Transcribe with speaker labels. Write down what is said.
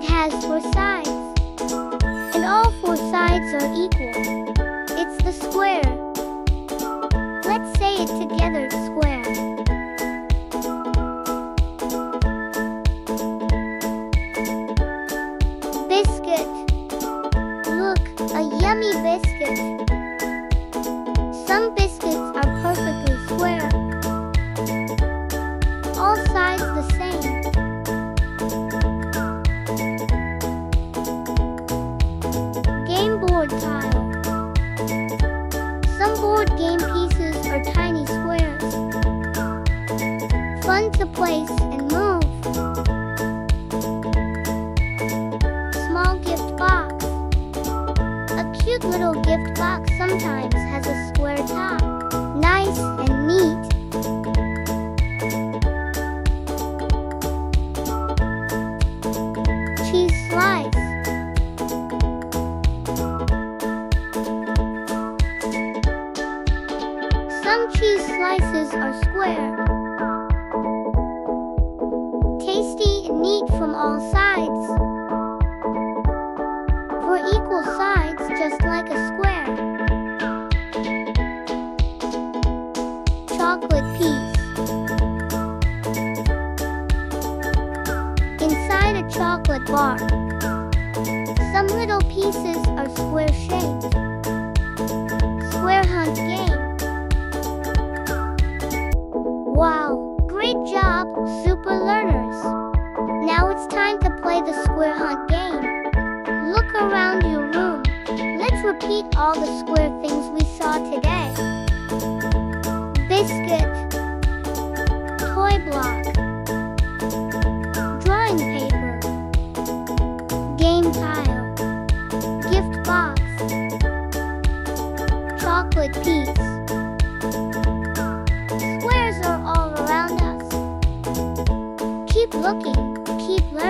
Speaker 1: has 4 sides, and all 4 sides are equal. It's the square. Let's say it together, square. Biscuit. Look, a yummy biscuit. Some biscuits are perfectly square. All sides the same. Game board tile. Some board game pieces are tiny squares. Fun to place and move. Small gift box. A cute little gift box sometimes has a square top. Nice and neat. Cheese slice. Some cheese slices are square. Tasty and neat from all sides. For equal sides, just like a square. Chocolate piece. Inside a chocolate bar. Some little pieces are square shaped. Square hunt game. Wow, great job, super learners. Now it's time to play the square hunt game. Look around your room. Let's repeat all the square things we saw today. Biscuit. Toy block. Drawing paper. Game tile. Gift box. Chocolate piece. Squares are all around us. Keep looking, keep learning.